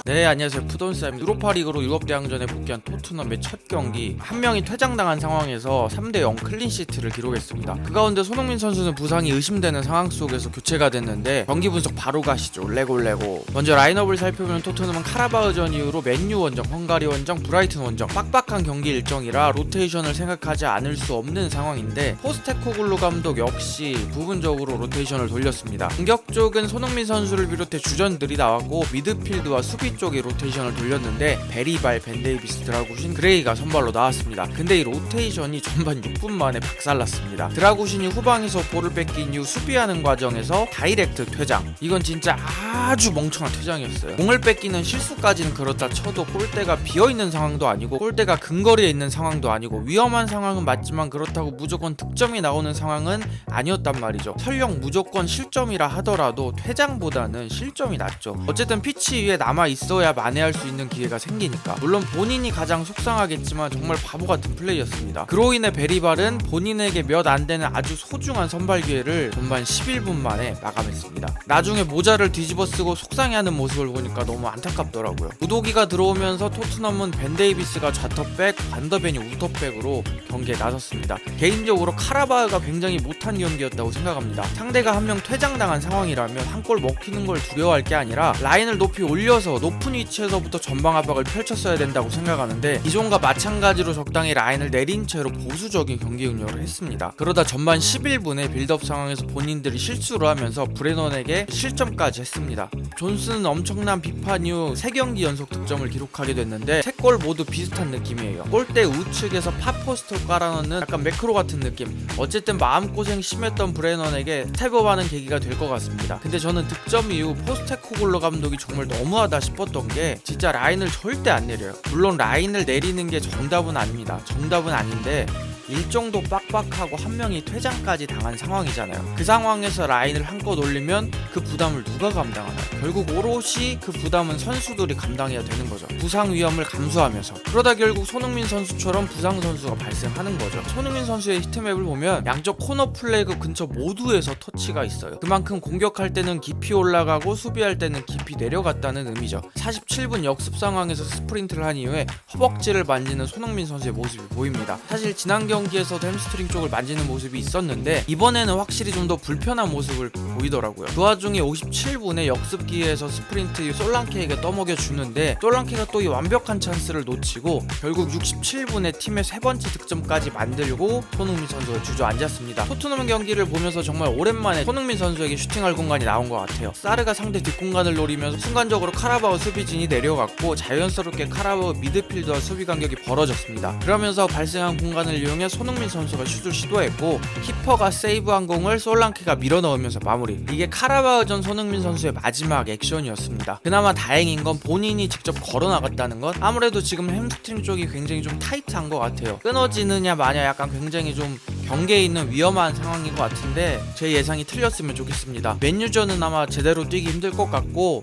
네, 안녕하세요. 푸돈쌤. 유로파리그로 유럽대항전에 복귀한 토트넘의 첫 경기, 한 명이 퇴장당한 상황에서 3대0 클린시트를 기록했습니다. 그 가운데 손흥민 선수는 부상이 의심되는 상황 속에서 교체가 됐는데 경기 분석 바로 가시죠. 레고. 먼저 라인업을 살펴보면 토트넘은 카라바흐전 이후로 맨유 원정, 헝가리 원정, 브라이튼 원정 빡빡한 경기 일정이라 로테이션을 생각하지 않을 수 없는 상황인데 포스테코글루 감독 역시 부분적으로 로테이션을 돌렸습니다. 공격 쪽은 손흥민 선수를 비롯해 주전들이 나왔고 미드필드와 수비 쪽에 로테이션을 돌렸는데 베리발, 벤데이비스, 드라구신, 그레이가 선발로 나왔습니다. 근데 이 로테이션이 전반 6분 만에 박살났습니다. 드라구신이 후방에서 볼을 뺏긴 이후 수비하는 과정에서 다이렉트 퇴장. 이건 진짜 아주 멍청한 퇴장이었어요. 공을 뺏기는 실수까지는 그렇다 쳐도 골대가 비어있는 상황도 아니고 골대가 근거리에 있는 상황도 아니고 위험한 상황은 맞지만 그렇다고 무조건 득점이 나오는 상황은 아니었단 말이죠. 설령 무조건 실점이라 하더라도 퇴장보다는 실점이 낫죠. 어쨌든 피치 위에 남아있어야 만회할 수 있는 기회가 생기니까. 물론 본인이 가장 속상하겠지만 정말 바보같은 플레이였습니다. 그로 인해 베리발은 본인에게 몇 안되는 아주 소중한 선발 기회를 전반 11분 만에 마감했습니다. 나중에 모자를 뒤집어 쓰고 속상해하는 모습을 보니까 너무 안타깝더라고요. 우도기가 들어오면서 토트넘은 벤데이비스가 좌톱백, 반더벤이 우톱백으로 경기에 나섰습니다. 개인적으로 카라바흐가 굉장히 못한 경기였다고 생각합니다. 상대가 한 명 퇴장당한 상황이라면 한 골 먹히는 걸 두려워할 게 아니라 라인을 높이 올려서 높은 위치에서부터 전방 압박을 펼쳤어야 된다고 생각하는데 기존과 마찬가지로 적당히 라인을 내린 채로 보수적인 경기 운영을 했습니다. 그러다 전반 11분에 빌드업 상황에서 본인들이 실수를 하면서 브레넌에게 실점까지 했습니다. 존슨은 엄청난 비판 이후 3경기 연속 득점을 기록하게 됐는데 3골 모두 비슷한 느낌이에요. 골대 우측에서 팝포스터 깔아넣는 약간 매크로 같은 느낌. 어쨌든 마음고생 심했던 브레넌에게 스텝업하는 계기가 될 것 같습니다. 근데 저는 득점 이후 포스테코글루 감독이 정말 너무하다 싶었던 게 진짜 라인을 절대 안 내려요. 물론 라인을 내리는 게 정답은 아닙니다. 정답은 아닌데 일정도 빡빡하고 한 명이 퇴장까지 당한 상황이잖아요. 그 상황에서 라인을 한껏 올리면 그 부담을 누가 감당하나요? 결국 오롯이 그 부담은 선수들이 감당해야 되는 거죠. 부상 위험을 감수하면서. 그러다 결국 손흥민 선수처럼 부상 선수가 발생하는 거죠. 손흥민 선수의 히트맵을 보면 양쪽 코너 플래그 근처 모두에서 터치가 있어요. 그만큼 공격할 때는 깊이 올라가고 수비할 때는 깊이 내려갔다는 의미죠. 47분 역습 상황에서 스프린트를 한 이후에 허벅지를 만지는 손흥민 선수의 모습이 보입니다. 사실 지난 경기에서도 햄스트링 쪽을 만지는 모습이 있었는데 이번에는 확실히 좀 더 불편한 모습을 보이더라고요. 그 와중에 57분에 역습 기회에서 스프린트 솔랑케에게 떠먹여 주는데 솔랑케가 또 이 완벽한 찬스를 놓치고 결국 67분에 팀의 3번째 득점까지 만들고 손흥민 선수가 주저앉았습니다. 토트넘 경기를 보면서 정말 오랜만에 손흥민 선수에게 슈팅할 공간이 나온 것 같아요. 사르가 상대 뒷공간을 노리면서 순간적으로 카라바흐 수비진이 내려갔고 자연스럽게 카라바흐 미드필더와 수비 간격이 벌어졌습니다. 그러면서 발생한 공간을 이용해 손흥민 선수가 슛을 시도했고 키퍼가 세이브한 공을 솔랑케가 밀어넣으면서 마무리. 이게 카라바흐전 손흥민 선수의 마지막 액션이었습니다. 그나마 다행인 건 본인이 직접 걸어나갔다는 것. 아무래도 지금 햄스트링 쪽이 굉장히 좀 타이트한 것 같아요. 끊어지느냐 마냐 약간 굉장히 좀 경계에 있는 위험한 상황인 것 같은데 제 예상이 틀렸으면 좋겠습니다. 맨유전은 아마 제대로 뛰기 힘들 것 같고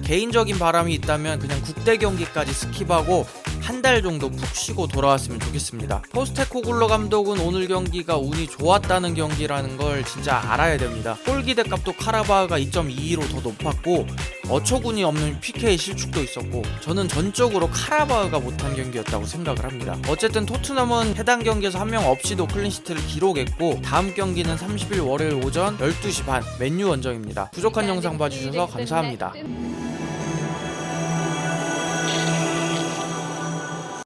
개인적인 바람이 있다면 그냥 국대 경기까지 스킵하고 한 달 정도 푹 쉬고 돌아왔으면 좋겠습니다. 포스테코글루 감독은 오늘 경기가 운이 좋았다는 경기라는 걸 진짜 알아야 됩니다. 골 기대값도 카라바흐가 2.22로 더 높았고 어처구니 없는 PK 실축도 있었고 저는 전적으로 카라바흐가 못한 경기였다고 생각을 합니다. 어쨌든 토트넘은 해당 경기에서 한 명 없이도 클린시트를 기록했고 다음 경기는 30일 월요일 오전 12시 반 맨유 원정입니다. 부족한 영상 봐주셔서 감사합니다.